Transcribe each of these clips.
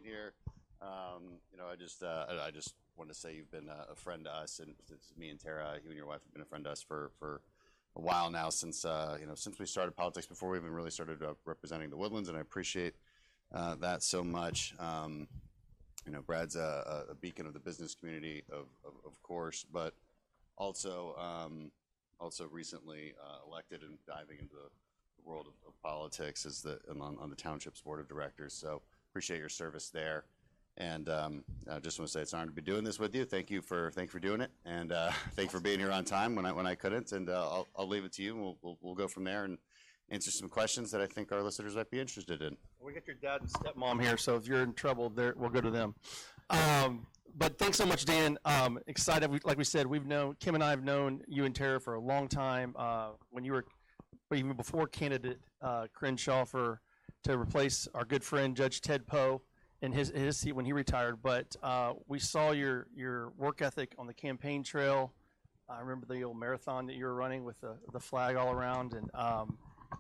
here. I just want to say you've been a friend to us, and since me and Tara, you and your wife have been a friend to us for a while now, since since we started politics, before we even really started representing the Woodlands, and I appreciate that so much. Brad's a beacon of the business community, of course, but also recently elected and diving into the world of politics as on the township's board of directors. So appreciate your service there, and I just want to say it's an honor to be doing this with you. Thank you for doing it, and thank you for being here on time when I couldn't. And I'll leave it to you, and we'll go from there and answer some questions that I think our listeners might be interested in. We got your dad and stepmom here, so if you're in trouble, we'll go to them. But thanks so much, Dan. Excited. Like we said, Kim and I have known you and Tara for a long time. When you were, even before candidate Crenshaw to replace our good friend Judge Ted Poe in his seat when he retired. But we saw your work ethic on the campaign trail. I remember the old marathon that you were running with the flag all around, and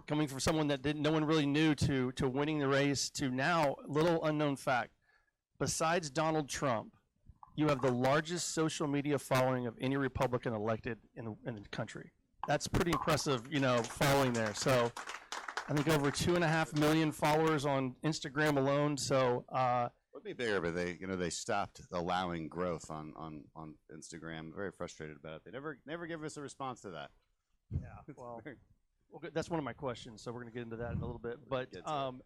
coming from someone that no one really knew to winning the race to now, little unknown fact, besides Donald Trump, you have the largest social media following of any Republican elected in the country. That's pretty impressive, following there. So I think over 2.5 million followers on Instagram alone. So would be bigger, but they stopped allowing growth on Instagram. I'm very frustrated about it. They never give us a response to that. Yeah, well, that's one of my questions, so we're going to get into that in a little bit. But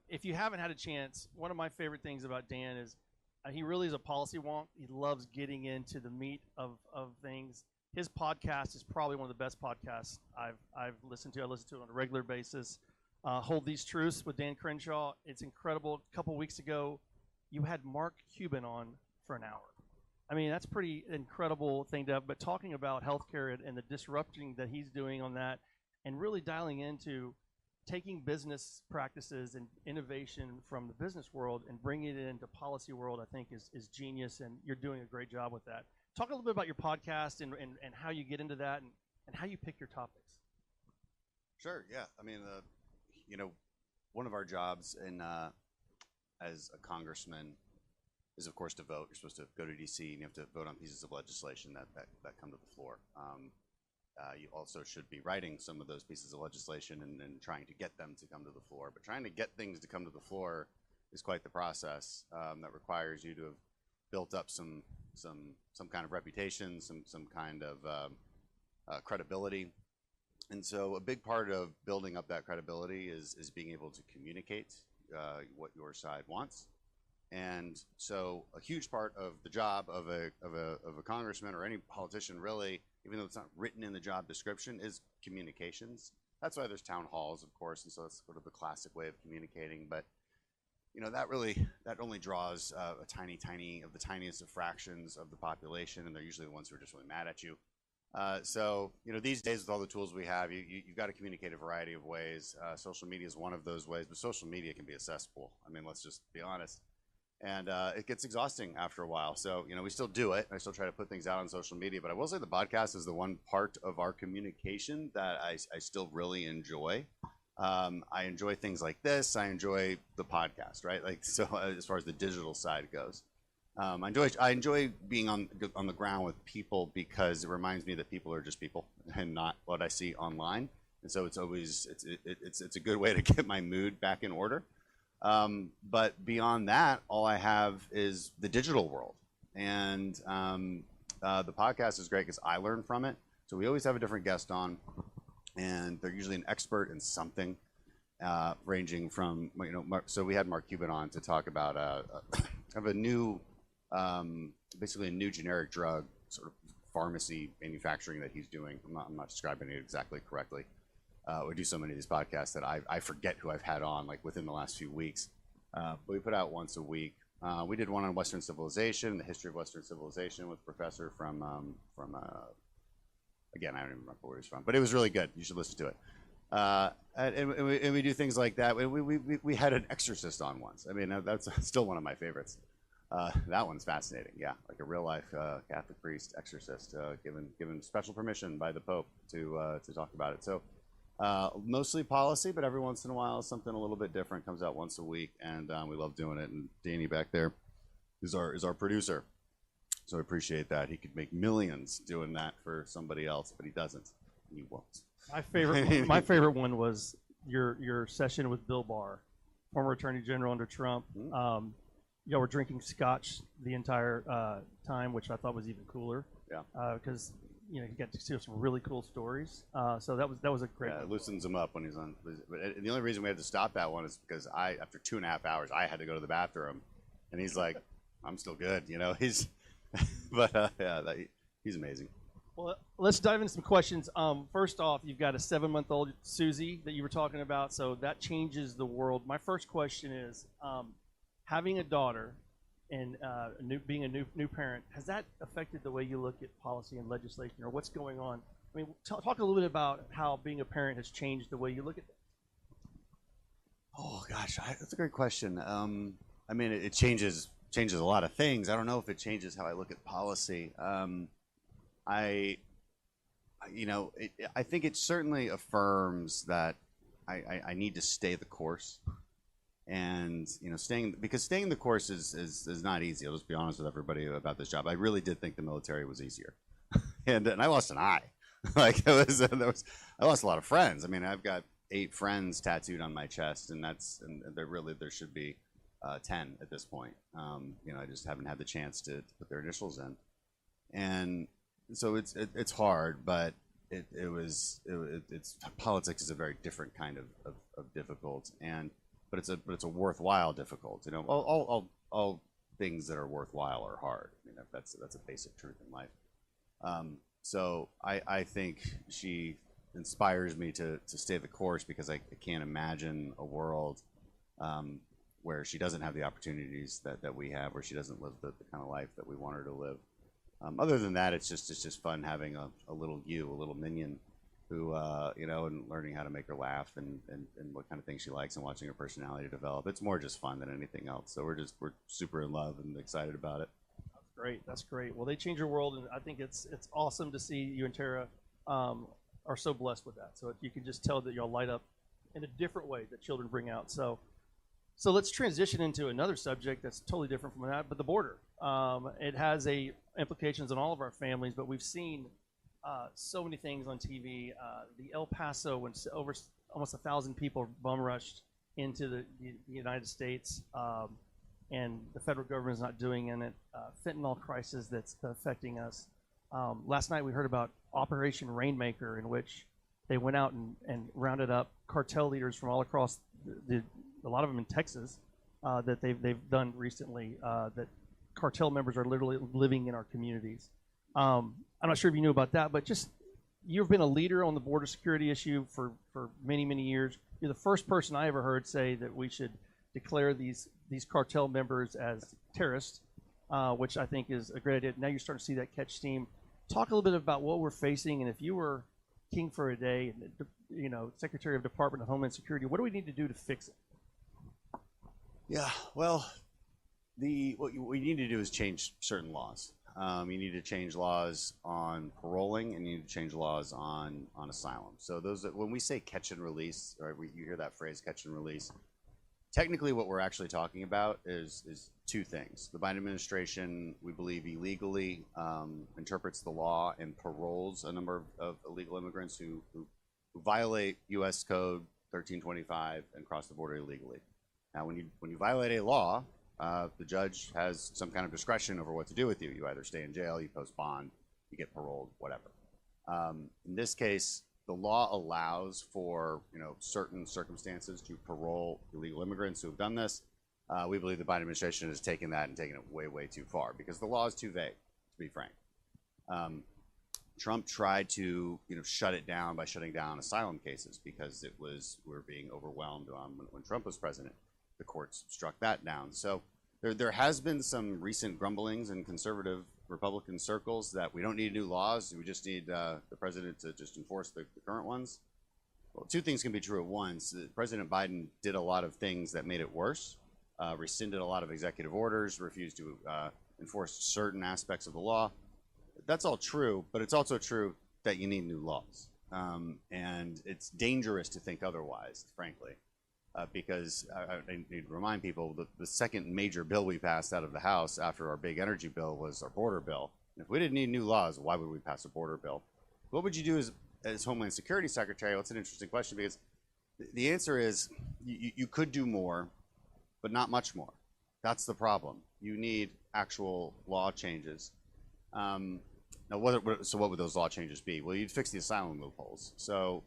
if you haven't had a chance, one of my favorite things about Dan is he really is a policy wonk. He loves getting into the meat of things. His podcast is probably one of the best podcasts I've listened to. I listen to it on a regular basis. Hold These Truths with Dan Crenshaw. It's incredible. A couple weeks ago, you had Mark Cuban on for an hour. I mean, that's pretty incredible thing to have. But talking about healthcare and the disrupting that he's doing on that, and really dialing into taking business practices and innovation from the business world and bringing it into policy world, I think is genius, and you're doing a great job with that. Talk a little bit about your podcast and how you get into that and how you pick your topics. Sure, yeah. I mean, one of our jobs as a congressman is, of course, to vote. You're supposed to go to D.C. and you have to vote on pieces of legislation that come to the floor. You also should be writing some of those pieces of legislation and trying to get them to come to the floor. But trying to get things to come to the floor is quite the process that requires you to have built up some kind of reputation, some kind of credibility. And so a big part of building up that credibility is being able to communicate what your side wants. And so a huge part of the job of a congressman or any politician, really, even though it's not written in the job description, is communications. That's why there's town halls, of course, and so that's sort of the classic way of communicating. But that only draws a tiny of the tiniest of fractions of the population, and they're usually the ones who are just really mad at you. So these days, with all the tools we have, you've got to communicate a variety of ways. Social media is one of those ways, but social media can be a cesspool. I mean, let's just be honest. And it gets exhausting after a while. So, we still do it. I still try to put things out on social media. But I will say the podcast is the one part of our communication that I still really enjoy. I enjoy things like this. I enjoy the podcast, right? So as far as the digital side goes. I enjoy being on the ground with people because it reminds me that people are just people and not what I see online. And so it's a good way to get my mood back in order. But beyond that, all I have is the digital world. And the podcast is great because I learn from it. So we always have a different guest on, and they're usually an expert in something, ranging from, so we had Mark Cuban on to talk about a new, basically a new generic drug sort of pharmacy manufacturing that he's doing. I'm not describing it exactly correctly. We do so many of these podcasts that I forget who I've had on within the last few weeks. But we put out once a week. We did one on Western civilization, the history of Western civilization, with a professor from again, I don't even remember where he's from, but it was really good. You should listen to it. And we do things like that. We had an exorcist on once. I mean, that's still one of my favorites. That one's fascinating. Yeah, like a real life Catholic priest exorcist, given special permission by the Pope to talk about it. So. Mostly policy, but every once in a while something a little bit different comes out once a week, and we love doing it. And Danny back there is our producer. So I appreciate that. He could make millions doing that for somebody else, but he doesn't. He won't. My favorite one was your session with Bill Barr, former Attorney General under Trump. Y'all were drinking scotch the entire time, which I thought was even cooler. Yeah. Because you got to see some really cool stories. So that was a great. Yeah, it loosens him up when he's on. But the only reason we had to stop that one is because after 2.5 hours, I had to go to the bathroom, and he's like, "I'm still good," He's, but he's amazing. Well, let's dive into some questions. First off, you've got a 7-month-old Susie that you were talking about, so that changes the world. My first question is, having a daughter and being a new parent, has that affected the way you look at policy and legislation, or what's going on? I mean, talk a little bit about how being a parent has changed the way you look at things. Oh gosh, that's a great question. I mean, it changes a lot of things. I don't know if it changes how I look at policy. I think it certainly affirms that I need to stay the course, and staying the course is not easy. I'll just be honest with everybody about this job. I really did think the military was easier, and I lost an eye. Like I lost a lot of friends. I mean, I've got 8 friends tattooed on my chest, and there should be 10 at this point. I just haven't had the chance to put their initials in, and so it's hard, but it's politics is a very different kind of difficult, but it's a worthwhile difficult. All things that are worthwhile are hard. I mean, that's a basic truth in life. So I think she inspires me to stay the course, because I can't imagine a world where she doesn't have the opportunities that we have, where she doesn't live the kind of life that we want her to live. Other than that, it's just fun having a little minion who, and learning how to make her laugh and what kind of things she likes, and watching her personality develop. It's more just fun than anything else. So we're super in love and excited about it. That's great. Well, they change your world, and I think it's awesome to see you and Tara are so blessed with that. So if you can just tell that y'all light up in a different way that children bring out. So let's transition into another subject that's totally different from that, but the border. It has implications on all of our families, but we've seen so many things on TV. The El Paso, when over almost 1,000 people bum rushed into the United States, and the federal government is not doing in it. Fentanyl crisis that's affecting us. Last night we heard about Operation Rainmaker, in which they went out and rounded up cartel leaders from all across a lot of them in Texas, that they've done recently, that cartel members are literally living in our communities. I'm not sure if you knew about that, but just you've been a leader on the border security issue for many, many years. You're the first person I ever heard say that we should declare these cartel members as terrorists, which I think is a great idea. Now you're starting to see that catch steam. Talk a little bit about what we're facing, and if you were king for a day, and Secretary of Department of Homeland Security, what do we need to do to fix it? Yeah, well, what we need to do is change certain laws. You need to change laws on paroling, and you need to change laws on asylum. So when we say catch and release, or you hear that phrase, catch and release, technically what we're actually talking about is 2 things. The Biden administration, we believe, illegally interprets the law and paroles a number of illegal immigrants who violate U.S. Code 1325 and cross the border illegally. Now, when you violate a law, the judge has some kind of discretion over what to do with you. You either stay in jail, you post bond, you get paroled, whatever. In this case, the law allows for certain circumstances to parole illegal immigrants who have done this. We believe the Biden administration has taken that and taken it way, way too far, because the law is too vague, to be frank. Trump tried to shut it down by shutting down asylum cases, because we were being overwhelmed when Trump was president. The courts struck that down. So there has been some recent grumblings in conservative Republican circles that we don't need new laws. We just need the president to just enforce the current ones. Well, 2 things can be true at once. President Biden did a lot of things that made it worse, rescinded a lot of executive orders, refused to enforce certain aspects of the law. That's all true, but it's also true that you need new laws. And it's dangerous to think otherwise, frankly. because I need to remind people that the second major bill we passed out of the House after our big energy bill was our border bill. And if we didn't need new laws, why would we pass a border bill? What would you do as Homeland Security Secretary? Well, it's an interesting question because the answer is you could do more, but not much more. That's the problem. You need actual law changes. Now, what would those law changes be? Well, you'd fix the asylum loopholes. So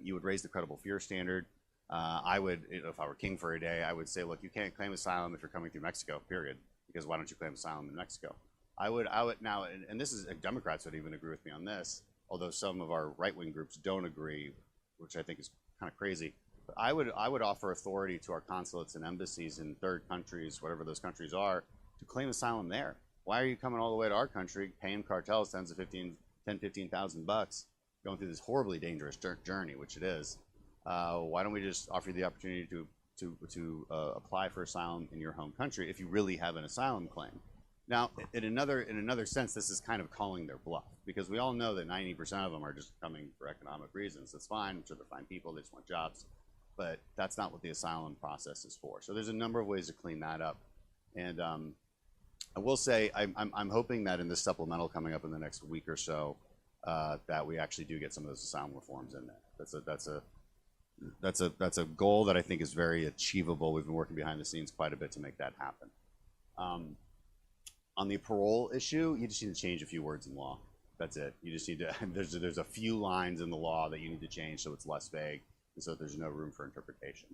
you would raise the credible fear standard. I would, if I were king for a day, I would say, look, you can't claim asylum if you're coming through Mexico, period. Because why don't you claim asylum in Mexico? I would now, and this is, Democrats would even agree with me on this, although some of our right-wing groups don't agree, which I think is kind of crazy. But I would offer authority to our consulates and embassies in third countries, whatever those countries are, to claim asylum there. Why are you coming all the way to our country, paying cartels 15,000 bucks, going through this horribly dangerous journey, which it is? Why don't we just offer you the opportunity to apply for asylum in your home country if you really have an asylum claim? Now, in another sense, this is kind of calling their bluff, because we all know that 90% of them are just coming for economic reasons. That's fine. I'm sure they're fine people. They just want jobs. But that's not what the asylum process is for. So there's a number of ways to clean that up. And I will say I'm hoping that in this supplemental coming up in the next week or so, that we actually do get some of those asylum reforms in there. That's a goal that I think is very achievable. We've been working behind the scenes quite a bit to make that happen. On the parole issue, you just need to change a few words in law. That's it. You just need to, there's a few lines in the law that you need to change so it's less vague and so there's no room for interpretation.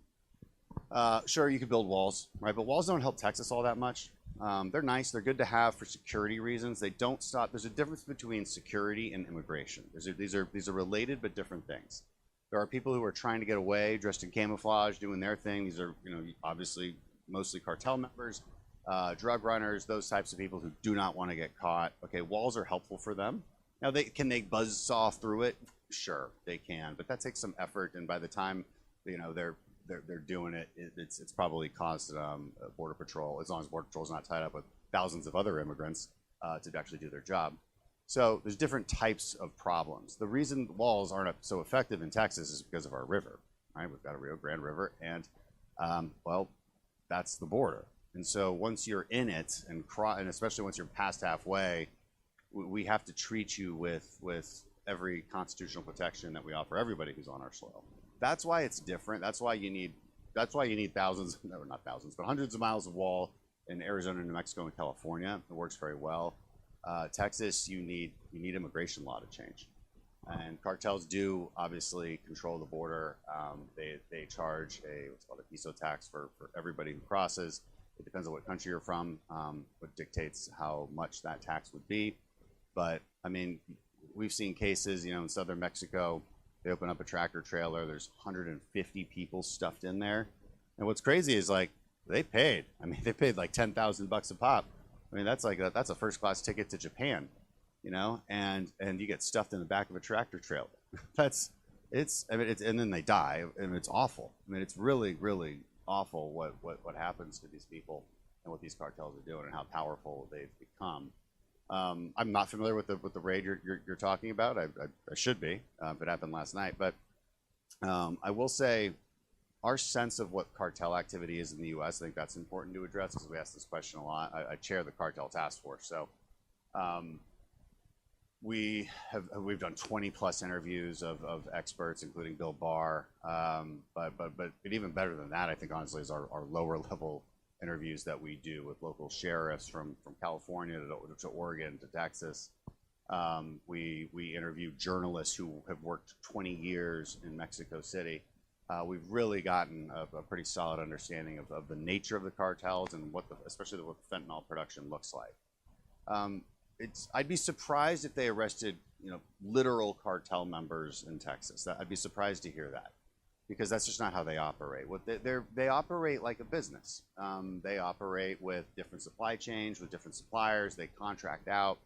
Sure, you could build walls, right? But walls don't help Texas all that much. They're nice. They're good to have for security reasons. They don't stop. There's a difference between security and immigration. These are related but different things. There are people who are trying to get away, dressed in camouflage, doing their thing. These are, obviously mostly cartel members, drug runners, those types of people who do not want to get caught. Okay, walls are helpful for them. Now, can they buzzsaw through it? Sure, they can, but that takes some effort, and by the time they're doing it, it's probably caused Border Patrol, as long as Border Patrol's not tied up with thousands of other immigrants, to actually do their job. So there's different types of problems. The reason walls aren't so effective in Texas is because of our river, right? We've got a Rio Grande River, and well, that's the border. And so once you're in it, and especially once you're past halfway, we have to treat you with every constitutional protection that we offer everybody who's on our soil. That's why it's different. That's why you need thousands, no, not thousands, but hundreds of miles of wall in Arizona, New Mexico, and California. It works very well. Texas, you need immigration law to change. And cartels do obviously control the border. They charge what's called a piso tax for everybody who crosses. It depends on what country you're from, what dictates how much that tax would be. But I mean, we've seen cases, in southern Mexico, they open up a tractor trailer, there's 150 people stuffed in there. And what's crazy is they paid. I mean, they paid like 10,000 bucks a pop. I mean, that's a first class ticket to Japan, and you get stuffed in the back of a tractor trailer. And then they die, and it's awful. I mean, it's really, really awful what happens to these people and what these cartels are doing and how powerful they've become. I'm not familiar with the raid you're talking about. I should be. It happened last night, but I will say our sense of what cartel activity is in the U.S. I think that's important to address because we ask this question a lot. I chair the cartel task force, so we've done 20 plus interviews of experts, including Bill Barr. But even better than that, I think honestly, is our lower level interviews that we do with local sheriffs from California to Oregon to Texas. We interview journalists who have worked 20 years in Mexico City. We've really gotten a pretty solid understanding of the nature of the cartels and especially what the fentanyl production looks like. I'd be surprised if they arrested literal cartel members in Texas. I'd be surprised to hear that, because that's just not how they operate. They operate like a business. They operate with different supply chains, with different suppliers. They contract out.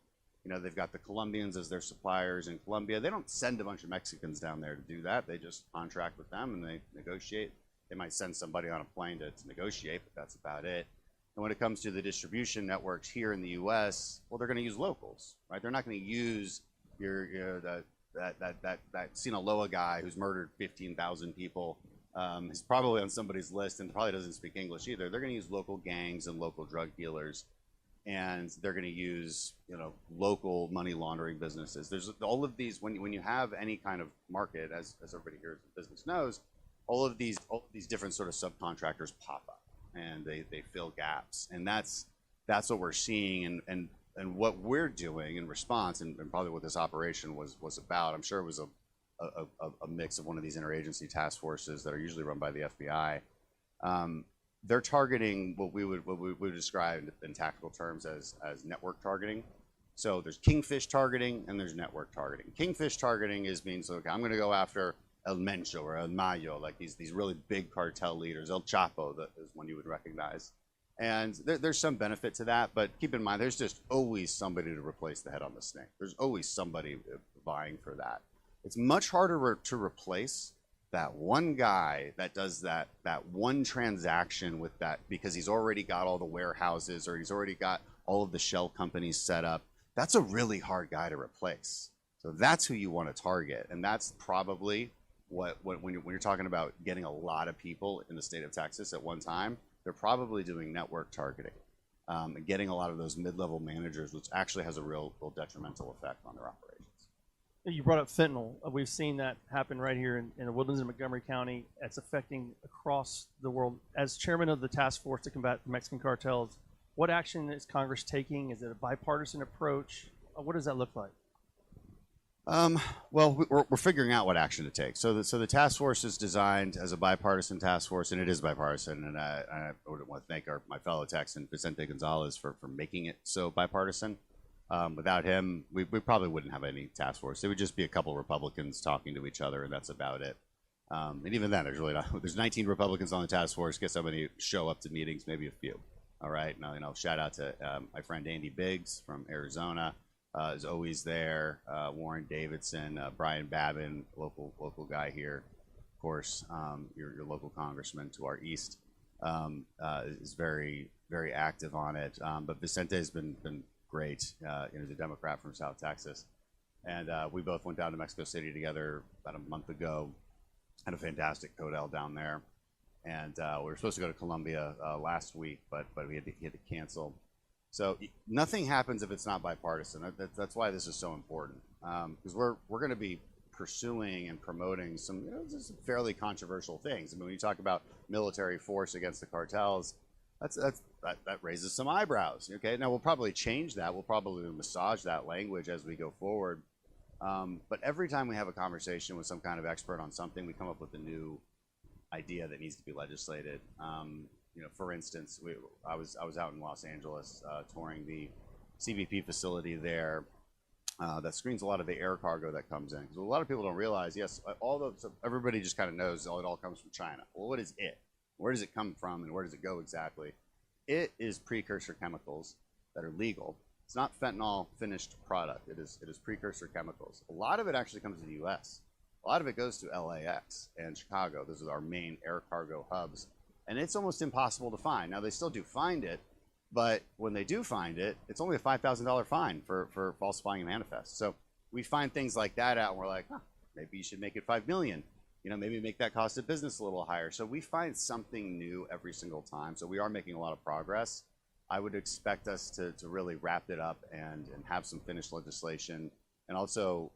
They've got the Colombians as their suppliers in Colombia. They don't send a bunch of Mexicans down there to do that. They just contract with them and they negotiate. They might send somebody on a plane to negotiate, but that's about it. And when it comes to the distribution networks here in the U.S., well, they're going to use locals, right? They're not going to use that Sinaloa guy who's murdered 15,000 people He's probably on somebody's list and probably doesn't speak English either. They're going to use local gangs and local drug dealers, and they're going to use local money laundering businesses. There's all of these when you have any kind of market, as everybody here in business knows, all of these different sort of subcontractors pop up and they fill gaps, and that's what we're seeing and what we're doing in response, and probably what this operation was about. I'm sure it was a mix of one of these interagency task forces that are usually run by the FBI. They're targeting what we would describe in tactical terms as network targeting. So there's kingfish targeting and there's network targeting. Kingfish targeting means okay, I'm going to go after El Mencho or El Mayo, like these really big cartel leaders. El Chapo that is one you would recognize. And there's some benefit to that, but keep in mind, there's just always somebody to replace the head on the snake. There's always somebody vying for that. It's much harder to replace that one guy that does that one transaction with that, because he's already got all the warehouses or he's already got all of the shell companies set up. That's a really hard guy to replace. So that's who you want to target, and that's probably when you're talking about getting a lot of people in the state of Texas at one time. They're probably doing network targeting and getting a lot of those mid-level managers, which actually has a real detrimental effect on their operations. You brought up fentanyl. We've seen that happen right here in Woodlands and Montgomery County. It's affecting across the world. As chairman of the task force to combat the Mexican cartels, what action is Congress taking? Is it a bipartisan approach? What does that look like? Well, we're figuring out what action to take. So the task force is designed as a bipartisan task force, and it is bipartisan. And I would want to thank my fellow Texan, Vicente Gonzalez, for making it so bipartisan. Without him, we probably wouldn't have any task force. It would just be a couple Republicans talking to each other, and that's about it. And even then, there's 19 Republicans on the task force. Guess how many show up to meetings? Maybe a few. All right. Now, shout out to my friend Andy Biggs from Arizona. Is always there. Warren Davidson, Brian Babin, local guy here, of course. Your local congressman to our east is very active on it. But Vicente has been great. He's a Democrat from South Texas, and we both went down to Mexico City together about a month ago. Had a fantastic Codel down there, and we were supposed to go to Colombia last week, but we had to cancel. So nothing happens if it's not bipartisan. That's why this is so important, because we're going to be pursuing and promoting some fairly controversial things. I mean, when you talk about military force against the cartels, that raises some eyebrows. Okay, now we'll probably change that. We'll probably massage that language as we go forward. But every time we have a conversation with some kind of expert on something, we come up with a new idea that needs to be legislated. For instance, I was out in Los Angeles touring the CBP facility there that screens a lot of the air cargo that comes in. Because a lot of people don't realize, yes, everybody just kind of knows it all comes from China. Well, what is it? Where does it come from, and where does it go exactly? It is precursor chemicals that are legal. It's not fentanyl finished product. It is precursor chemicals. A lot of it actually comes to the U.S. A lot of it goes to LAX and Chicago. Those are our main air cargo hubs. And it's almost impossible to find. Now, they still do find it, but when they do find it, it's only a $5,000 fine for falsifying a manifest. So we find things like that out, and we're like, maybe you should make it $5 million. Maybe make that cost of business a little higher. So we find something new every single time. So we are making a lot of progress. I would expect us to really wrap it up and have some finished legislation, and also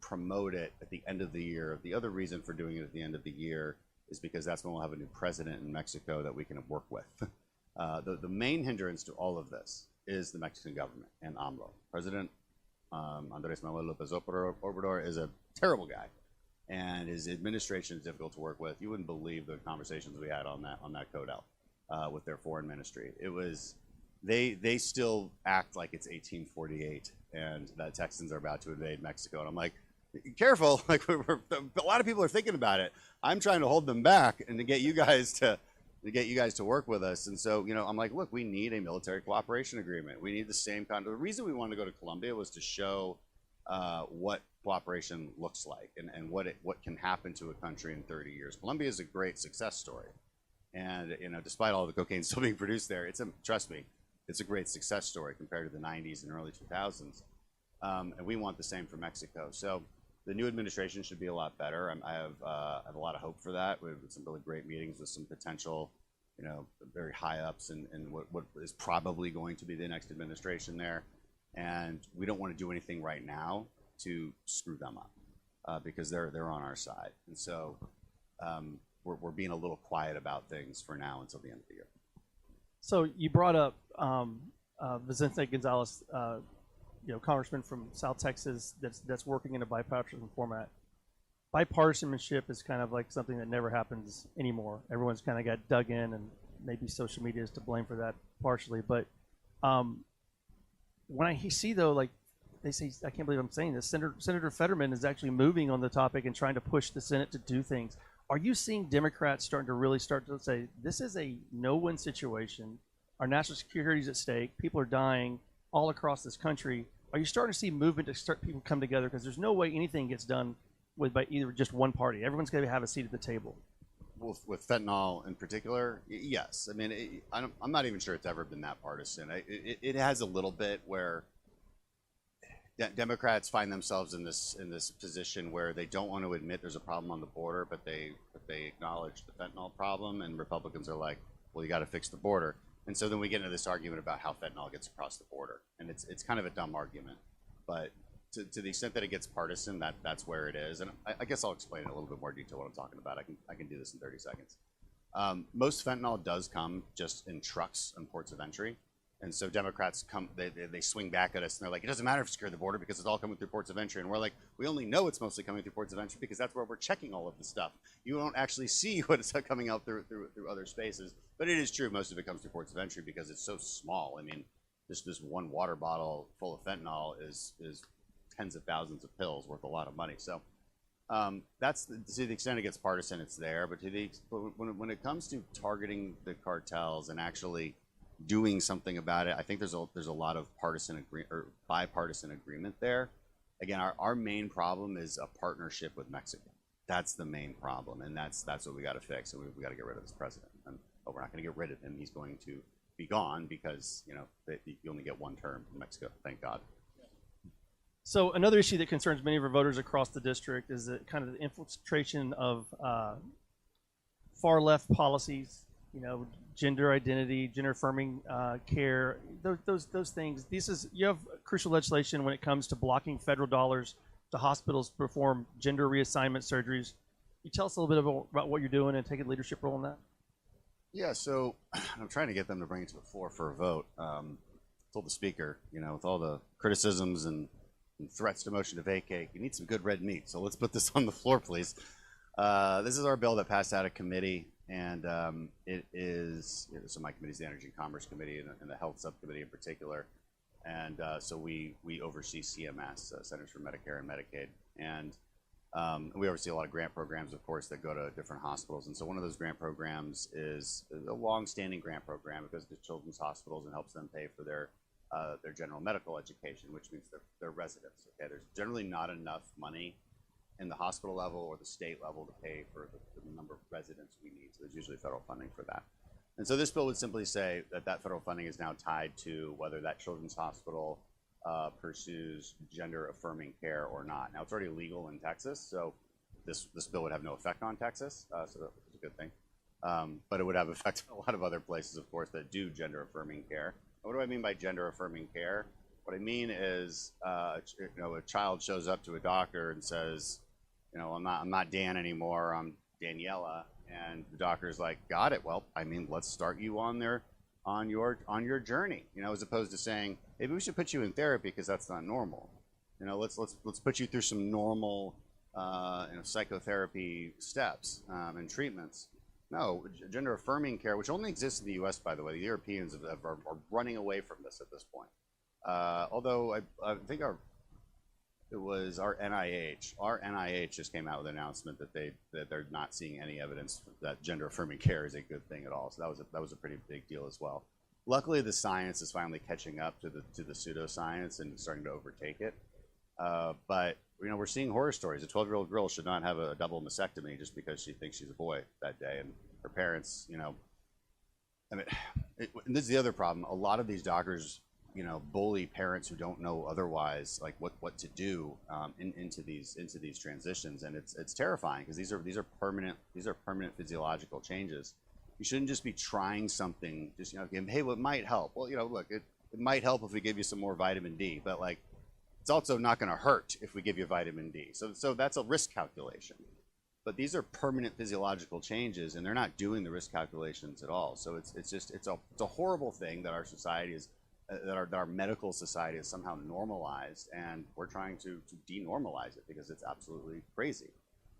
promote it at the end of the year. The other reason for doing it at the end of the year is because that's when we'll have a new president in Mexico that we can work with. The main hindrance to all of this is the Mexican government and AMLO. President Andrés Manuel López Obrador is a terrible guy, and his administration is difficult to work with. You wouldn't believe the conversations we had on that Codel with their foreign ministry. It was they still act like it's 1848 and that Texans are about to invade Mexico, and I'm like, careful, like a lot of people are thinking about it. I'm trying to hold them back and to get you guys to work with us. And so, I'm like, look, we need a military cooperation agreement. We need the same kind of. The reason we wanted to go to Colombia was to show what cooperation looks like and what can happen to a country in 30 years. Colombia is a great success story, and despite all the cocaine still being produced there, trust me, it's a great success story compared to the 90s and early 2000s. And we want the same for Mexico. So the new administration should be a lot better. I have a lot of hope for that. We have some really great meetings with some potential, very high ups in what is probably going to be the next administration there. And we don't want to do anything right now to screw them up because they're on our side. And so we're being a little quiet about things for now until the end of the year. So you brought up Vicente Gonzalez, congressman from South Texas that's working in a bipartisan format. Bipartisanship is kind of like something that never happens anymore. Everyone's kind of got dug in, and maybe social media is to blame for that partially. But when I see, though, like they say, I can't believe I'm saying this, Senator Fetterman is actually moving on the topic and trying to push the Senate to do things. Are you seeing Democrats starting to really start to say, this is a no-win situation, our national security is at stake, people are dying all across this country? Are you starting to see movement to start people come together? Because there's no way anything gets done by either just one party. Everyone's going to have a seat at the table. With fentanyl in particular, yes. I mean, I'm not even sure it's ever been that partisan. It has a little bit where Democrats find themselves in this position where they don't want to admit there's a problem on the border, but they acknowledge the fentanyl problem, and Republicans are like, well, you got to fix the border. And so then we get into this argument about how fentanyl gets across the border, and it's kind of a dumb argument, but to the extent that it gets partisan, that's where it is. And I guess I'll explain in a little bit more detail what I'm talking about. I can do this in 30 seconds. Most fentanyl does come just in trucks and ports of entry. And so Democrats they swing back at us and they're like, it doesn't matter if you secure the border because it's all coming through ports of entry. And we're like, we only know it's mostly coming through ports of entry because that's where we're checking all of the stuff. You don't actually see what is coming out through other spaces. But it is true, most of it comes through ports of entry because it's so small. I mean, this one water bottle full of fentanyl is tens of thousands of pills worth a lot of money. So that's to the extent it gets partisan, it's there. But when it comes to targeting the cartels and actually doing something about it, I think there's a lot of bipartisan agreement there. Again, our main problem is a partnership with Mexico. That's the main problem, and that's what we got to fix. And we got to get rid of this president. But we're not going to get rid of him. He's going to be gone because you only get one term in Mexico. Thank God. So another issue that concerns many of our voters across the district is the kind of the infiltration of far left policies. Gender identity, gender affirming care, those things. You have crucial legislation when it comes to blocking federal dollars to hospitals to perform gender reassignment surgeries. Can you tell us a little bit about what you're doing and take a leadership role in that? Yeah, so I'm trying to get them to bring it to the floor for a vote. Told the speaker, with all the criticisms and threats to motion to vacate, you need some good red meat. So let's put this on the floor, please. This is our bill that passed out of committee. And it is, so my committee is the Energy and Commerce Committee and the Health Subcommittee in particular. And so we oversee CMS, Centers for Medicare and Medicaid. And we oversee a lot of grant programs, of course, that go to different hospitals. And so one of those grant programs is a long-standing grant program. It goes to children's hospitals and helps them pay for their general medical education, which means their residents. Okay, there's generally not enough money in the hospital level or the state level to pay for the number of residents we need. So there's usually federal funding for that. And so this bill would simply say that federal funding is now tied to whether that children's hospital pursues gender affirming care or not. Now it's already legal in Texas, so this bill would have no effect on Texas, so that's a good thing. But it would have effect on a lot of other places, of course, that do gender affirming care. And what do I mean by gender affirming care? What I mean is, a child shows up to a doctor and says, I'm not Dan anymore, I'm Daniela, and the doctor's like, got it. Well, let's start you on your journey, as opposed to saying, maybe we should put you in therapy because that's not normal. Let's put you through some normal, psychotherapy steps and treatments. No, gender affirming care, which only exists in the U.S., by the way. The Europeans are running away from this at this point. Although I think it was our NIH. Our NIH just came out with an announcement that they're not seeing any evidence that gender affirming care is a good thing at all. So that was a pretty big deal as well. Luckily, the science is finally catching up to the pseudoscience and starting to overtake it. But we're seeing horror stories. A 12-year-old girl should not have a double mastectomy just because she thinks she's a boy that day, and her parents, and this is the other problem. A lot of these doctors, bully parents who don't know otherwise, like what to do into these transitions, and it's terrifying because these are permanent physiological changes. You shouldn't just be trying something, just hey, well, it might help. Well, look, it might help if we give you some more vitamin D, but like it's also not going to hurt if we give you vitamin D. So that's a risk calculation. But these are permanent physiological changes, and they're not doing the risk calculations at all. So it's a horrible thing that our society is, that our medical society is somehow normalized, and we're trying to denormalize it because it's absolutely crazy.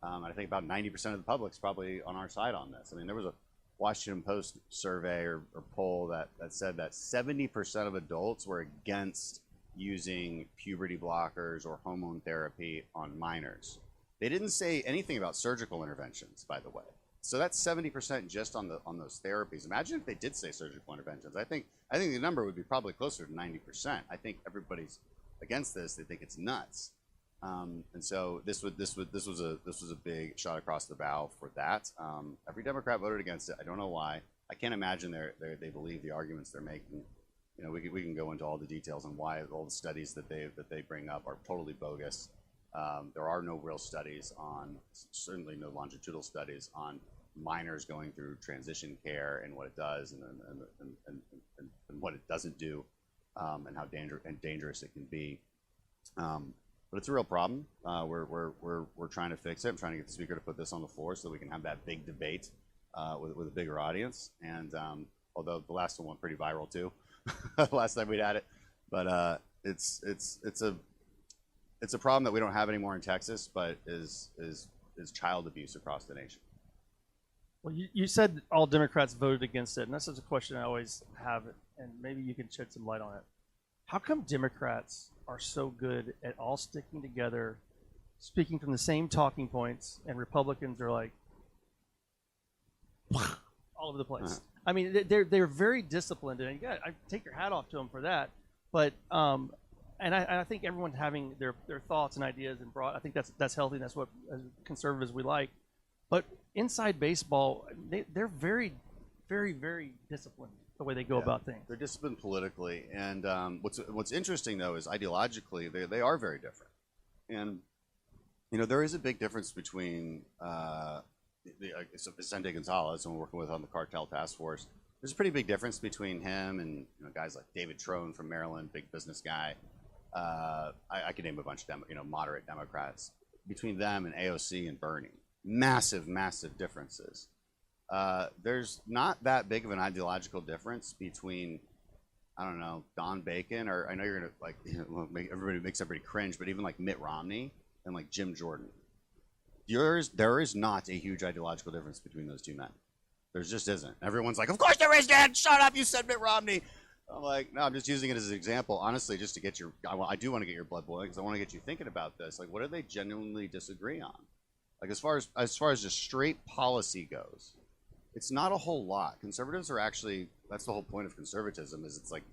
And I think about 90% of the public's probably on our side on this. I mean, there was a Washington Post survey or poll that said that 70% of adults were against using puberty blockers or hormone therapy on minors. They didn't say anything about surgical interventions, by the way. So that's 70% just on those therapies. Imagine if they did say surgical interventions. I think the number would be probably closer to 90%. I think everybody's against this. They think it's nuts. And so this was a big shot across the bow for that. Every Democrat voted against it. I don't know why. I can't imagine they believe the arguments they're making. We can go into all the details on why all the studies that they bring up are totally bogus. There are no real studies certainly no longitudinal studies on minors going through transition care and what it does and what it doesn't do, and how dangerous it can be. But it's a real problem. We're trying to fix it. I'm trying to get the speaker to put this on the floor so we can have that big debate with a bigger audience. And although the last one went pretty viral too, last time we'd had it, but it's a problem that we don't have anymore in Texas, but is child abuse across the nation. Well, you said all Democrats voted against it, and that's just a question I always have, and maybe you can shed some light on it. How come Democrats are so good at all sticking together, speaking from the same talking points, and Republicans are like all over the place? Uh-huh. I mean, they're very disciplined, and I take your hat off to them for that. But and I think everyone's having their thoughts and ideas and I think that's healthy. And that's what, as conservatives, we like. But inside baseball, they're very, very, very disciplined the way they go about things. They're disciplined politically, and what's interesting though is ideologically they are very different. And there is a big difference between Vicente Gonzalez, who we're working with on the Cartel Task Force. There's a pretty big difference between him and guys like David Trone from Maryland, big business guy. I could name a bunch of moderate Democrats. Between them and AOC and Bernie, massive differences. There's not that big of an ideological difference between, I don't know, Don Bacon, or I know you're gonna make everybody cringe, but even like Mitt Romney and like Jim Jordan. There is not a huge ideological difference between those two men. There just isn't. Everyone's like, of course there is, Dad. Shut up, you said Mitt Romney. I'm like, no, I'm just using it as an example, honestly, just to get I do want to get your blood boiling because I want to get you thinking about this. Like, what do they genuinely disagree on? Like, as far as just straight policy goes, it's not a whole lot. Conservatives are actually, that's the whole point of conservatism, is it's like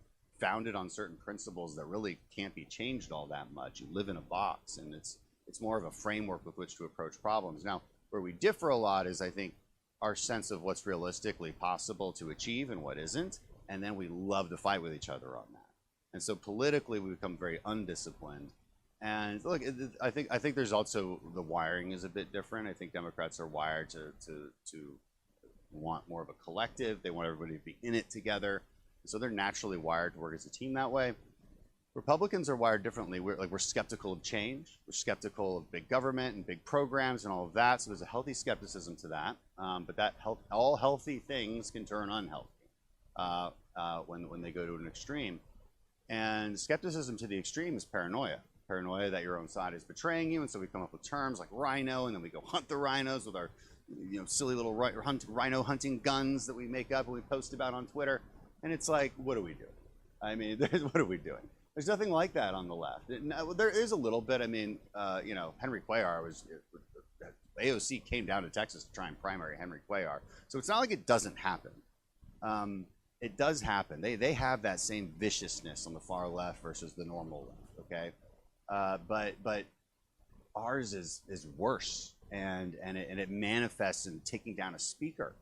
founded on certain principles that really can't be changed all that much. You live in a box, and it's more of a framework with which to approach problems. Now, where we differ a lot is, I think, our sense of what's realistically possible to achieve and what isn't, and then we love to fight with each other on that. And so politically, we become very undisciplined. And look, I think there's also, the wiring is a bit different. I think Democrats are wired to want more of a collective. They want everybody to be in it together. So they're naturally wired to work as a team that way. Republicans are wired differently. We're skeptical of change. We're skeptical of big government and big programs and all of that. So there's a healthy skepticism to that. But all healthy things can turn unhealthy when they go to an extreme. And skepticism to the extreme is paranoia. Paranoia that your own side is betraying you, and so we come up with terms like rhino, and then we go hunt the rhinos with our silly little rhino hunting guns that we make up and we post about on Twitter. And it's like, what are we doing? I mean, what are we doing? There's nothing like that on the left. There is a little bit. I mean, Henry Cuellar AOC came down to Texas to try and primary Henry Cuellar. So it's not like it doesn't happen. It does happen. They have that same viciousness on the far left versus the normal left, okay? But ours is worse, and it manifests in taking down a speaker.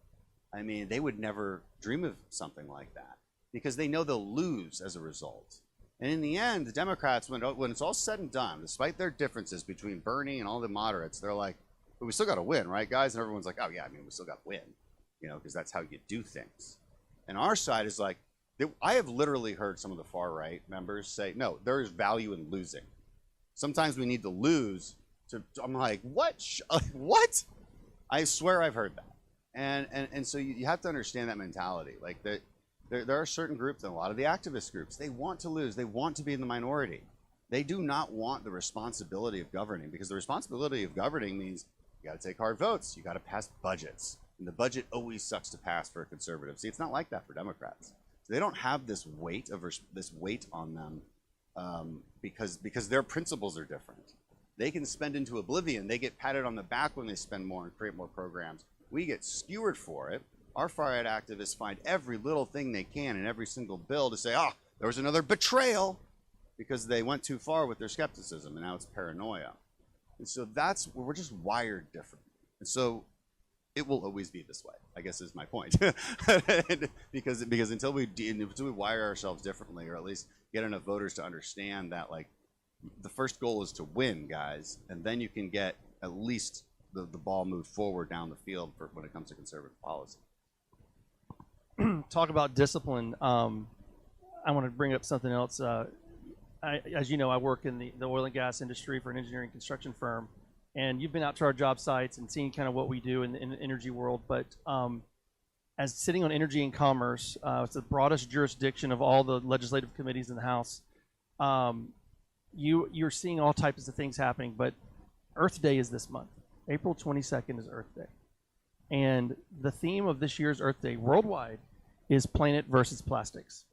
I mean, they would never dream of something like that because they know they'll lose as a result. And in the end, the Democrats, when it's all said and done, despite their differences between Bernie and all the moderates, they're like, but we still got to win, right, guys? And everyone's like, oh, yeah, I mean, we still got to win, you know, because that's how you do things. And our side is like, I have literally heard some of the far right members say, no, there is value in losing. Sometimes we need to lose. I'm like, what? What? I swear I've heard that. And so you have to understand that mentality. Like, there are certain groups, and a lot of the activist groups, they want to lose. They want to be in the minority. They do not want the responsibility of governing, because the responsibility of governing means you got to take hard votes. You got to pass budgets. And the budget always sucks to pass for a conservative. See, it's not like that for Democrats. So they don't have this weight on them because their principles are different. They can spend into oblivion. They get patted on the back when they spend more and create more programs. We get skewered for it. Our far-right activists find every little thing they can in every single bill to say, oh, there was another betrayal, because they went too far with their skepticism, and now it's paranoia. And so that's where we're just wired different. And so it will always be this way, I guess is my point. because until we wire ourselves differently, or at least get enough voters to understand that, like, the first goal is to win, guys, and then you can get at least the ball moved forward down the field for when it comes to conservative policy. Talk about discipline. I want to bring up something else. As you know, I work in the oil and gas industry for an engineering construction firm, and you've been out to our job sites and seen kind of what we do in the energy world. But as sitting on Energy and Commerce, it's the broadest jurisdiction of all the legislative committees in the House. You're seeing all types of things happening. But Earth Day is this month. April 22nd is Earth Day, and the theme of this year's Earth Day worldwide is planet versus plastics.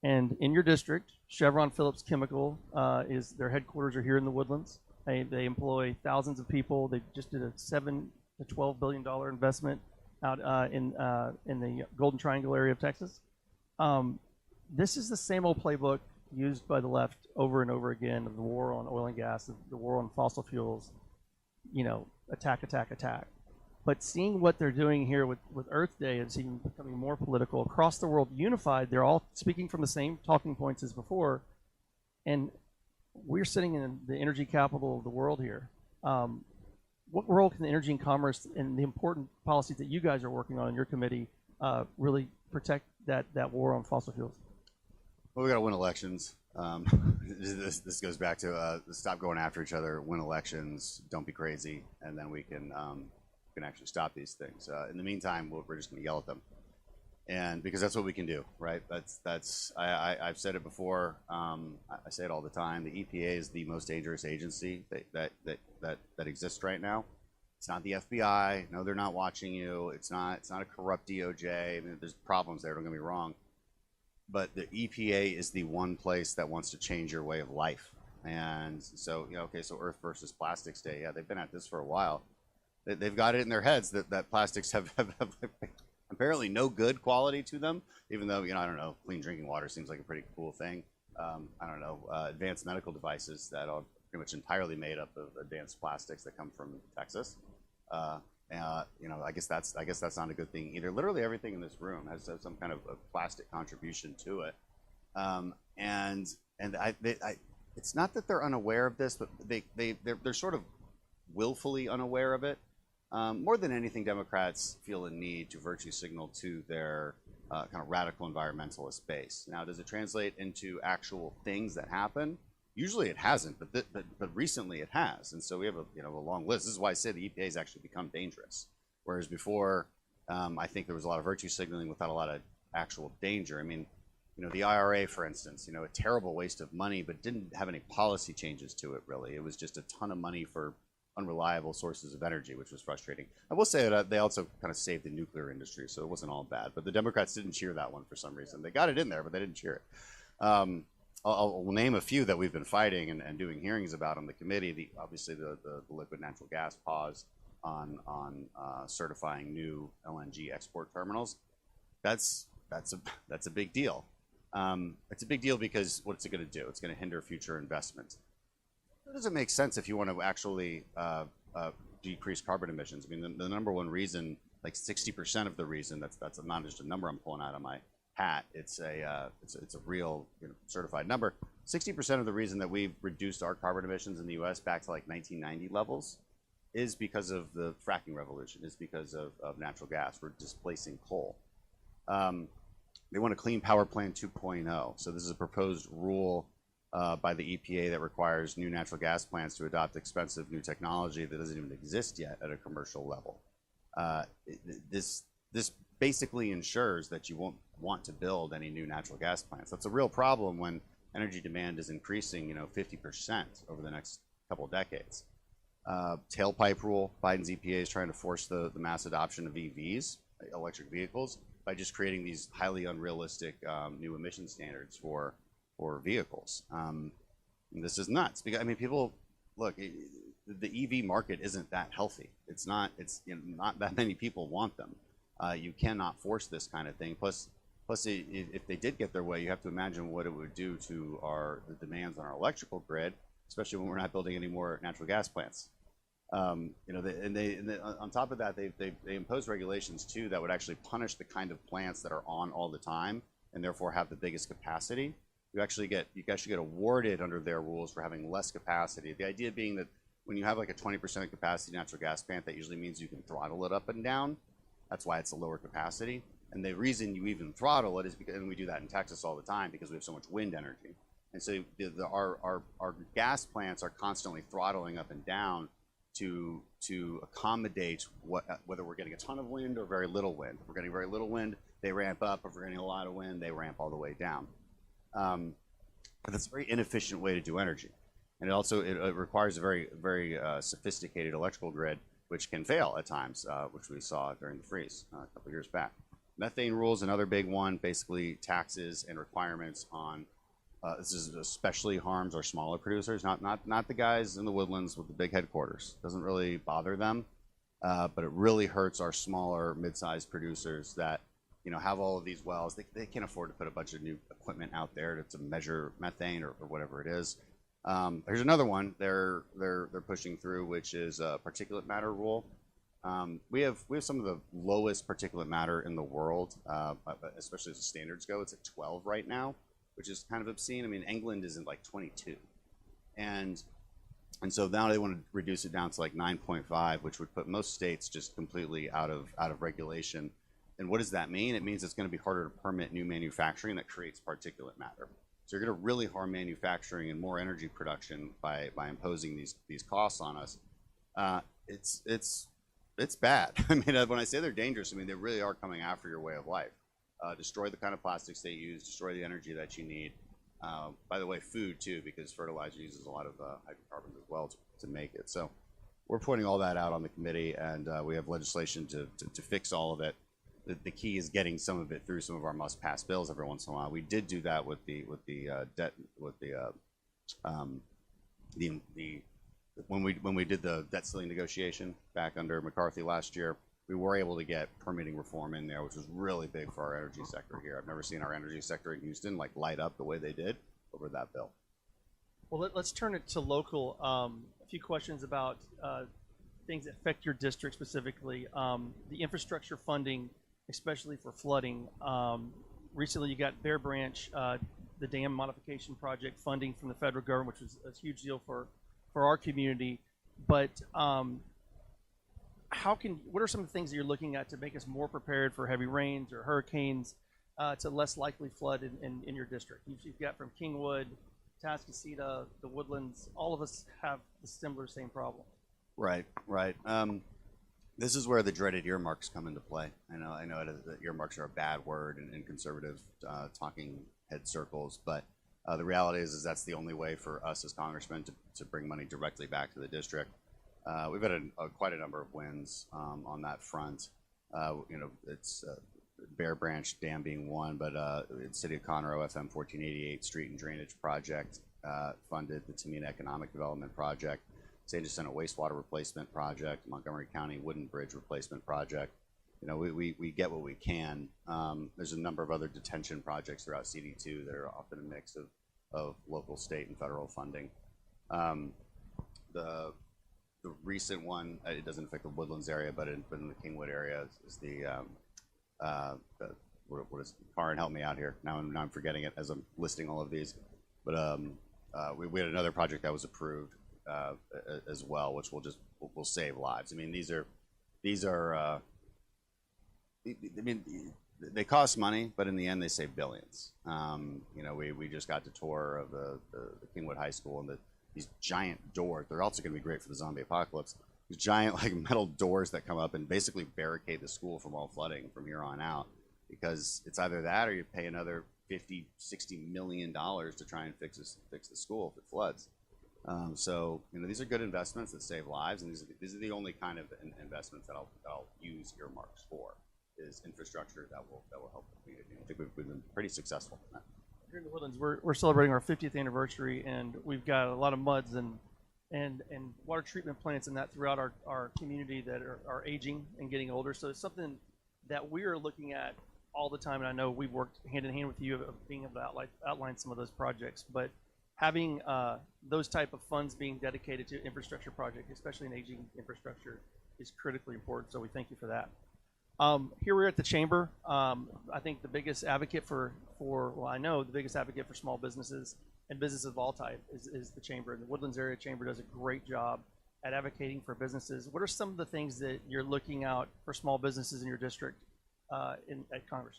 And in your district, Chevron Phillips Chemical is their headquarters are here in the Woodlands. They employ thousands of people. They just did a $7 to $12 billion investment out in the Golden Triangle area of Texas. This is the same old playbook used by the left over and over again of the war on oil and gas, the war on fossil fuels. You know, attack. But seeing what they're doing here with Earth Day and seeing becoming more political across the world, unified, they're all speaking from the same talking points as before. And we're sitting in the energy capital of the world here. What role can the energy and commerce and the important policies that you guys are working on in your committee really protect that war on fossil fuels? Well, we got to win elections. This goes back to stop going after each other, win elections, don't be crazy, and then we can actually stop these things. In the meantime, we're just going to yell at them, and because that's what we can do, right? I've said it before. I say it all the time. The EPA is the most dangerous agency that exists right now. It's not the FBI. No, they're not watching you. It's not a corrupt DOJ. I mean, there's problems there. Don't get me wrong. But the EPA is the one place that wants to change your way of life. And so, okay, so Earth versus Plastics Day. Yeah, they've been at this for a while. They've got it in their heads that plastics have apparently no good quality to them, even though, I don't know, clean drinking water seems like a pretty cool thing. I don't know, advanced medical devices that are pretty much entirely made up of advanced plastics that come from Texas. I guess that's not a good thing either. Literally everything in this room has some kind of a plastic contribution to it, it's not that they're unaware of this, but they're sort of willfully unaware of it. More than anything, Democrats feel a need to virtue signal to their kind of radical environmentalist base. Now, does it translate into actual things that happen? Usually it hasn't, but recently it has, and so we have a long list. This is why I say the EPA has actually become dangerous. Whereas before, I think there was a lot of virtue signaling without a lot of actual danger. I mean, the IRA, for instance, a terrible waste of money, but didn't have any policy changes to it really. It was just a ton of money for unreliable sources of energy, which was frustrating. I will say that they also kind of saved the nuclear industry, so it wasn't all bad. But the Democrats didn't cheer that one for some reason. They got it in there, but they didn't cheer it. I'll name a few that we've been fighting and doing hearings about on the committee. Obviously, the liquid natural gas pause on certifying new LNG export terminals. That's a big deal. It's a big deal because what's it going to do? It's going to hinder future investment. It doesn't make sense if you want to actually decrease carbon emissions. I mean, the number one reason, like 60% of the reason, that's not just a number I'm pulling out of my hat. It's a real certified number. 60% of the reason that we've reduced our carbon emissions in the U.S. back to like 1990 levels is because of the fracking revolution, is because of natural gas. We're displacing coal. They want a Clean Power Plan 2.0. So this is a proposed rule by the EPA that requires new natural gas plants to adopt expensive new technology that doesn't even exist yet at a commercial level. This basically ensures that you won't want to build any new natural gas plants. That's a real problem when energy demand is increasing, 50% over the next couple of decades. Tailpipe rule, Biden's EPA is trying to force the mass adoption of EVs, electric vehicles, by just creating these highly unrealistic new emission standards for vehicles. This is nuts because people look. The EV market isn't that healthy. It's not. It's not that many people want them. You cannot force this kind of thing. Plus, if they did get their way, you have to imagine what it would do to the demands on our electrical grid, especially when we're not building any more natural gas plants. On top of that, they impose regulations too that would actually punish the kind of plants that are on all the time and therefore have the biggest capacity. You actually get awarded under their rules for having less capacity. The idea being that when you have like a 20% capacity natural gas plant, that usually means you can throttle it up and down. That's why it's a lower capacity. And the reason you even throttle it is because, and we do that in Texas all the time because we have so much wind energy. And so our gas plants are constantly throttling up and down to accommodate whether we're getting a ton of wind or very little wind. If we're getting very little wind, they ramp up. If we're getting a lot of wind, they ramp all the way down. But that's a very inefficient way to do energy. And it requires a very, very sophisticated electrical grid, which can fail at times, which we saw during the freeze a couple of years back. Methane rules, another big one, basically taxes and requirements on, this is especially harms our smaller producers, not the guys in the woodlands with the big headquarters. Doesn't really bother them, but it really hurts our smaller, mid-sized producers that have all of these wells. They can't afford to put a bunch of new equipment out there to measure methane or whatever it is. There's another one they're pushing through, which is a particulate matter rule. We have some of the lowest particulate matter in the world, especially as the standards go. It's at 12 right now, which is kind of obscene. England is at like 22, and so now they want to reduce it down to like 9.5, which would put most states just completely out of regulation. And what does that mean? It means it's going to be harder to permit new manufacturing that creates particulate matter. So you're going to really harm manufacturing and more energy production by imposing these costs on us. It's bad. When I say they're dangerous, they really are coming after your way of life. Destroy the kind of plastics they use, destroy the energy that you need. By the way, food too, because fertilizer uses a lot of hydrocarbons as well to make it. So we're pointing all that out on the committee, and we have legislation to fix all of it. The key is getting some of it through some of our must-pass bills every once in a while. We did do that with when we did the debt ceiling negotiation back under McCarthy last year. We were able to get permitting reform in there, which was really big for our energy sector here. I've never seen our energy sector in Houston light up the way they did over that bill. Well, let's turn it to local. A few questions about things that affect your district specifically. The infrastructure funding, especially for flooding. Recently, you got Bear Branch, the dam modification project funding from the federal government, which was a huge deal for our community. But what are some of the things that you're looking at to make us more prepared for heavy rains or hurricanes, to less likely flood in your district? You've got from Kingwood, Tascasita, the Woodlands. All of us have the same problem. Right. This is where the dreaded earmarks come into play. I know that earmarks are a bad word in conservative talking head circles, but the reality is that's the only way for us as congressmen to bring money directly back to the district. We've had quite a number of wins on that front. It's Bear Branch Dam being one, but City of Conroe FM 1488 Street and Drainage Project funded the Tamina Economic Development Project. San Jacinto Wastewater Replacement Project, Montgomery County Wooden Bridge Replacement Project. We get what we can. There's a number of other detention projects throughout CD2 that are often a mix of local, state, and federal funding. The recent one, it doesn't affect the Woodlands area, but in the Kingwood area is what is Karin, help me out here. Now I'm forgetting it as I'm listing all of these. But we had another project that was approved as well, which will save lives. I mean, these are I mean, they cost money, but in the end, they save billions. You know, we just got to tour of the Kingwood High School, and these giant doors. They're also going to be great for the zombie apocalypse. These giant like metal doors that come up and basically barricade the school from all flooding from here on out, because it's either that or you pay another $50-60 million to try and fix the school if it floods. So you know, these are good investments that save lives, and these are the only kind of investments that I'll use earmarks for, is infrastructure that will help the community. I think we've been pretty successful in that. Here in the Woodlands, we're celebrating our 50th anniversary, and we've got a lot of muds and water treatment plants and that throughout our community that are aging and getting older. So it's something that we are looking at all the time, and I know we've worked hand in hand with you of being able to outline some of those projects. But having those type of funds being dedicated to infrastructure projects, especially in aging infrastructure, is critically important. So we thank you for that. Here we're at the chamber. I think the biggest advocate I know the biggest advocate for small businesses and businesses of all type is the chamber. And the Woodlands Area Chamber does a great job at advocating for businesses. What are some of the things that you're looking out for small businesses in your district at Congress?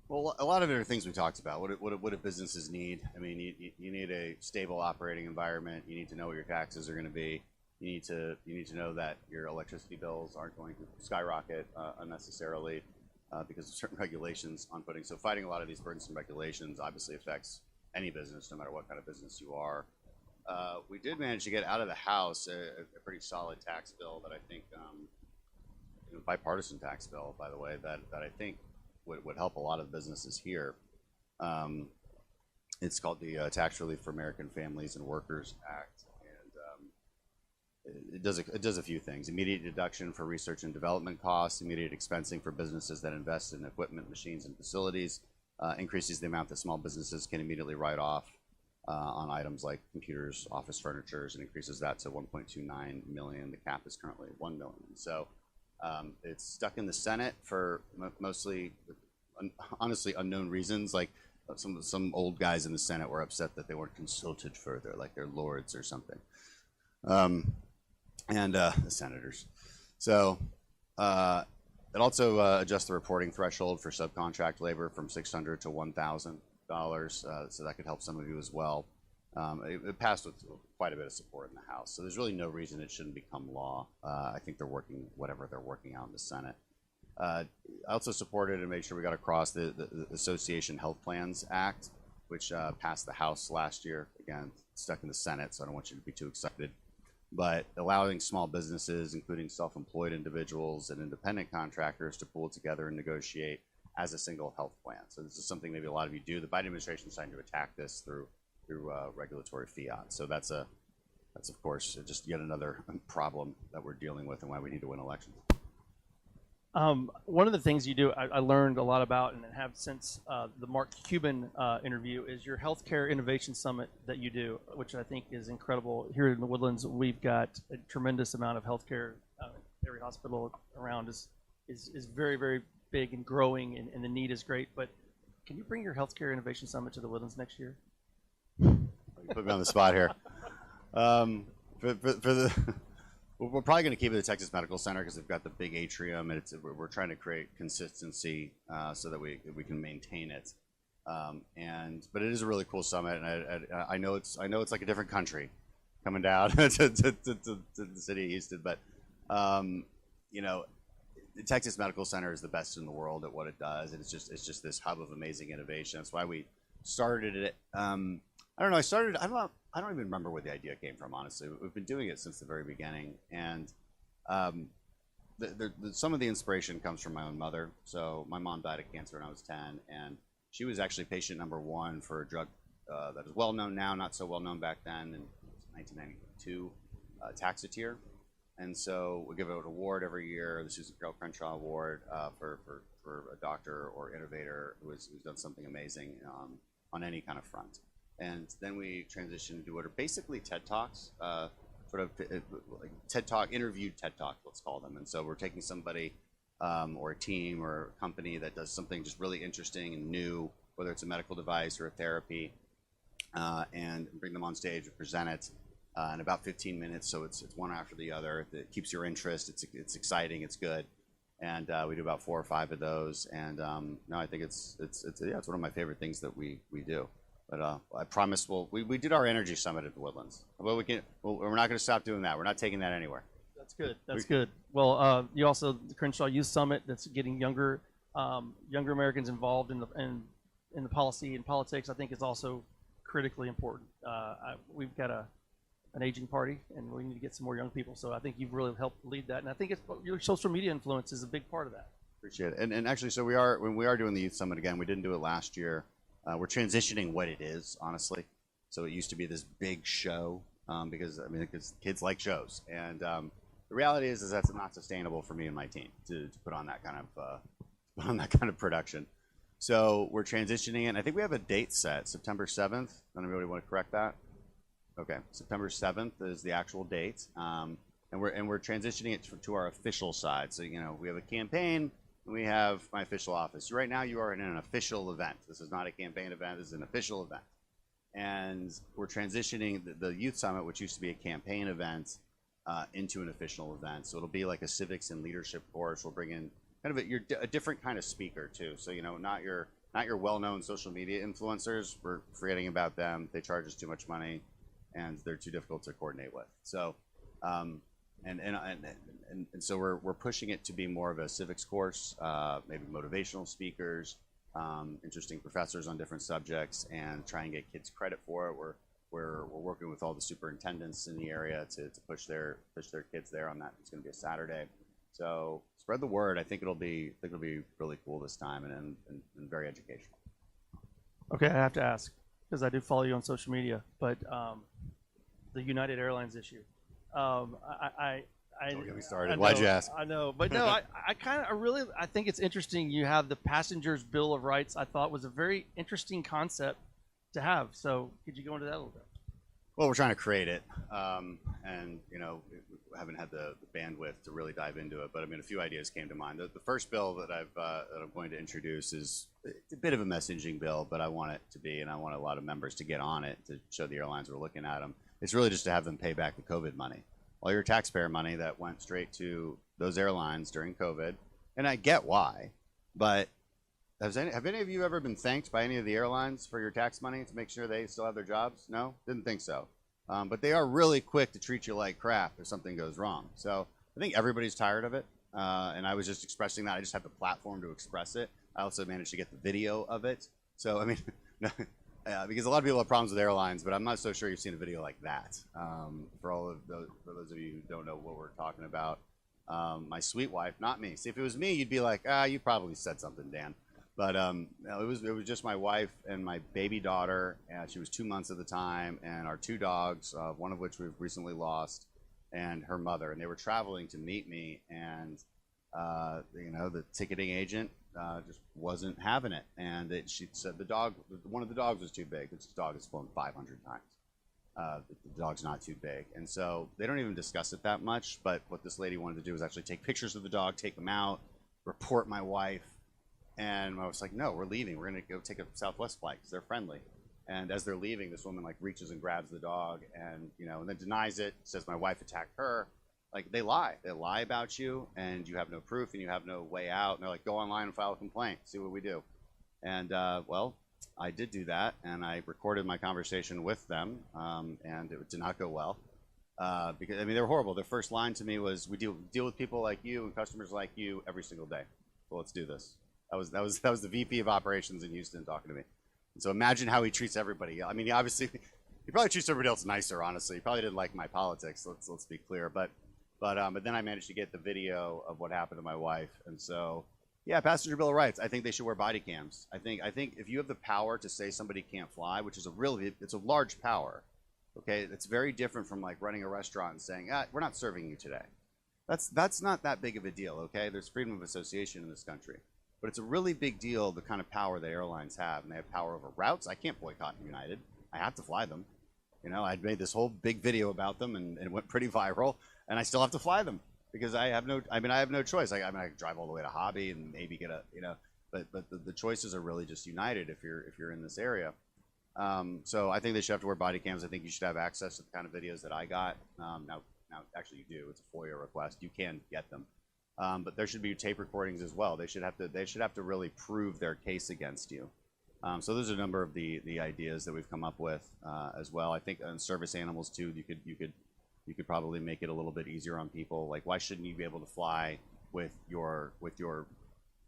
Well, a lot of it are things we talked about. What do businesses need? I mean, you need a stable operating environment. You need to know what your taxes are going to be. You need to know that your electricity bills aren't going to skyrocket unnecessarily because of certain regulations on putting. So fighting a lot of these burdensome regulations obviously affects any business, no matter what kind of business you are. We did manage to get out of the House a pretty solid tax bill that I think, bipartisan tax bill, by the way, that I think would help a lot of businesses here. It's called the Tax Relief for American Families and Workers Act. It does a few things: immediate deduction for research and development costs, immediate expensing for businesses that invest in equipment, machines, and facilities, increases the amount that small businesses can immediately write off on items like computers, office furniture, and increases that to 1.29 million. The cap is currently 1 million. So it's stuck in the Senate for mostly, honestly, unknown reasons. Like some old guys in the Senate were upset that they weren't consulted further, like they're lords or something. And the senators. So it also adjusts the reporting threshold for subcontract labor from $600 to $1,000. So that could help some of you as well. It passed with quite a bit of support in the House. So there's really no reason it shouldn't become law. I think they're working whatever they're working out in the Senate. I also supported and made sure we got across the Association Health Plans Act, which passed the House last year. Again, stuck in the Senate, so I don't want you to be too excited. But allowing small businesses, including self-employed individuals and independent contractors, to pool together and negotiate as a single health plan. So this is something maybe a lot of you do. The Biden administration is trying to attack this through regulatory fiat. So that's of course just yet another problem that we're dealing with and why we need to win elections. One of the things you do, I learned a lot about and have since the Mark Cuban interview, is your Healthcare Innovation Summit that you do, which I think is incredible. Here in the Woodlands, we've got a tremendous amount of healthcare. Every hospital around is very, very big and growing, and the need is great. But can you bring your Healthcare Innovation Summit to the Woodlands next year? You put me on the spot here. We're probably going to keep it at the Texas Medical Center because they've got the big atrium, and we're trying to create consistency so that we can maintain it. But it is a really cool summit, and I know it's like a different country coming down to the city of Houston. But the Texas Medical Center is the best in the world at what it does, and it's just this hub of amazing innovation. That's why we started it. I don't know. I don't even remember where the idea came from, honestly. We've been doing it since the very beginning, and some of the inspiration comes from my own mother. So my mom died of cancer when I was 10, and she was actually patient number 1 for a drug that is well known now, not so well known back then, in 1992, Taxotere. And so we give it an award every year, the Susan Carol Crenshaw Award, for a doctor or innovator who's done something amazing on any kind of front. And then we transitioned to what are basically TED Talks, like TED Talk, interviewed TED Talk, let's call them. And so we're taking somebody or a team or a company that does something just really interesting and new, whether it's a medical device or a therapy, and bring them on stage and present it in about 15 minutes. So it's one after the other. It keeps your interest. It's exciting. It's good. And we do about 4 or 5 of those. And no, I think it's one of my favorite things that we do. But I promise we did our energy summit at the Woodlands. Well, we're not going to stop doing that. We're not taking that anywhere. That's good. That's good. Well, you also the Crenshaw Youth Summit that's getting younger Americans involved in the policy and politics. I think is also critically important. We've got an aging party, and we need to get some more young people. So I think you've really helped lead that, and I think your social media influence is a big part of that. Appreciate it. And actually, so when we are doing the Youth Summit again. We didn't do it last year. We're transitioning what it is, honestly. So it used to be this big show because kids like shows, and the reality is that's not sustainable for me and my team to put on that kind of production. So we're transitioning it. I think we have a date set, September 7th. Anybody want to correct that? Okay, September 7th is the actual date, and we're transitioning it to our official side. So we have a campaign. We have my official office. Right now, you are in an official event. This is not a campaign event. This is an official event. And we're transitioning the Youth Summit, which used to be a campaign event, into an official event. So it'll be like a civics and leadership course. We'll bring in kind of a different kind of speaker, too. So, not your well-known social media influencers. We're forgetting about them. They charge us too much money, and they're too difficult to coordinate with. So, and so we're pushing it to be more of a civics course, maybe motivational speakers, interesting professors on different subjects, and try and get kids credit for it. We're working with all the superintendents in the area to push their kids there on that. It's going to be a Saturday, so spread the word. I think it'll be really cool this time and very educational. Okay, I have to ask because I do follow you on social media, but the United Airlines issue. Don't get me started. Why'd you ask? I know, but no, I think it's interesting. You have the Passengers Bill of Rights. I thought was a very interesting concept to have. So could you go into that a little bit? Well, we're trying to create it, and we haven't had the bandwidth to really dive into it. But a few ideas came to mind. The first bill that I'm going to introduce is a bit of a messaging bill, but I want it to be, and I want a lot of members to get on it to show the airlines we're looking at them. It's really just to have them pay back the COVID money. All your taxpayer money that went straight to those airlines during COVID. And I get why, but have any of you ever been thanked by any of the airlines for your tax money to make sure they still have their jobs? No? Didn't think so. But they are really quick to treat you like crap if something goes wrong. So I think everybody's tired of it. And I was just expressing that. I just had the platform to express it. I also managed to get the video of it. So, because a lot of people have problems with airlines, but I'm not so sure you've seen a video like that. For those of you who don't know what we're talking about, my sweet wife, not me. See, if it was me, you'd be like, you probably said something, Dan. But it was just my wife and my baby daughter. She was 2 months at the time, and our 2 dogs, one of which we've recently lost, and her mother. And they were traveling to meet me, and the ticketing agent just wasn't having it, and she said one of the dogs was too big. This dog has flown 500 times. The dog's not too big, and so they don't even discuss it that much. But what this lady wanted to do was actually take pictures of the dog, take them out, report my wife, and I was like, "No, we're leaving. We're gonna go take a Southwest flight because they're friendly." And as they're leaving, this woman reaches and grabs the dog, and and then denies it. Says my wife attacked her. They lie about you, and you have no proof, and you have no way out. And they're like, go online and file a complaint, see what we do. And well, I did do that, and I recorded my conversation with them, and it did not go well. Because they were horrible. Their first line to me was, "We deal with people like you and customers like you every single day. So let's do this." That was the VP of operations in Houston talking to me. And so imagine how he treats everybody. Obviously, he probably treats everybody else nicer. Honestly, he probably didn't like my politics. Let's be clear, But then I managed to get the video of what happened to my wife, and so yeah, passenger bill of rights. I think they should wear body cams. I think if you have the power to say somebody can't fly, which is it's a large power. Okay, it's very different from running a restaurant and saying, we're not serving you today. That's not that big of a deal. Okay, there's freedom of association in this country, but it's a really big deal the kind of power that airlines have, and they have power over routes. I can't boycott United. I have to fly them. I'd made this whole big video about them, and it went pretty viral. And I still have to fly them because I have no choice. I can drive all the way to Hobby and maybe get but the choices are really just United if you're in this area. So I think they should have to wear body cams. I think you should have access to the kind of videos that I got. Now, actually, you do. It's a FOIA request. You can get them, but there should be tape recordings as well. They should have to really prove their case against you. So there's a number of the ideas that we've come up with as well. I think on service animals too, you could probably make it a little bit easier on people. Like, why shouldn't you be able to fly with your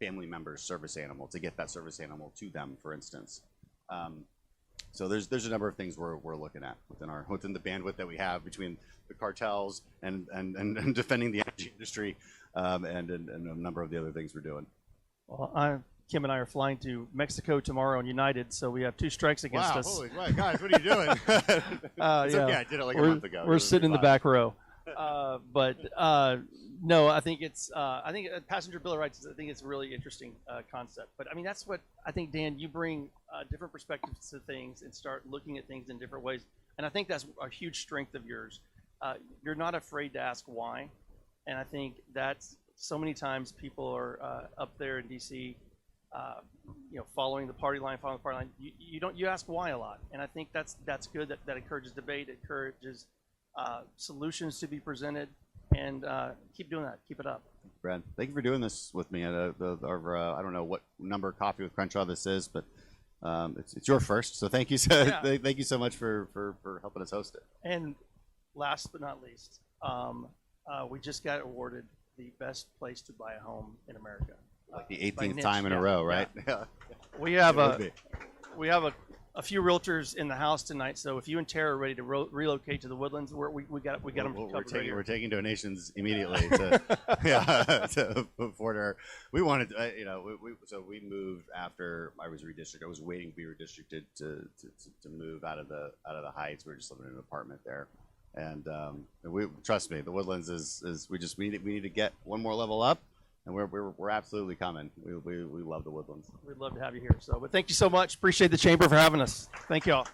family member's service animal to get that service animal to them, for instance? So there's a number of things we're looking at within the bandwidth that we have between the cartels and defending the energy industry, and a number of the other things we're doing. Well, Kim and I are flying to Mexico tomorrow on United, so we have 2 strikes against us. Holy guys, what are you doing? It's okay, I did it like a month ago. We're sitting in the back row. No, I think I think passenger bill of rights. I think it's a really interesting concept. But I mean, that's what I think, Dan. You bring different perspectives to things and start looking at things in different ways. And I think that's a huge strength of yours. You're not afraid to ask why. And I think that's so many times people are up there in D.C. Following the party line, you ask why a lot, and I think that's good. That encourages debate, encourages solutions to be presented, and keep doing that. Keep it up. Brad, thank you for doing this with me. I don't know what number of Coffee with Crenshaw this is, but it's your first, so thank you. Thank you so much for helping us host it. And last but not least, we just got awarded the best place to buy a home in America. Like the 18th time in a row, right? Yeah. We have a few realtors in the house tonight, so if you and Tara are ready to relocate to the Woodlands, we got them covered. We're taking donations immediately to afford our. We wanted, so we moved after I was redistricted. I was waiting to be redistricted to move out of the Heights. We were just living in an apartment there, and trust me, the Woodlands is we need to get one more level up. And we're absolutely coming. We love the Woodlands. We'd love to have you here. But thank you so much. Appreciate the chamber for having us. Thank you all.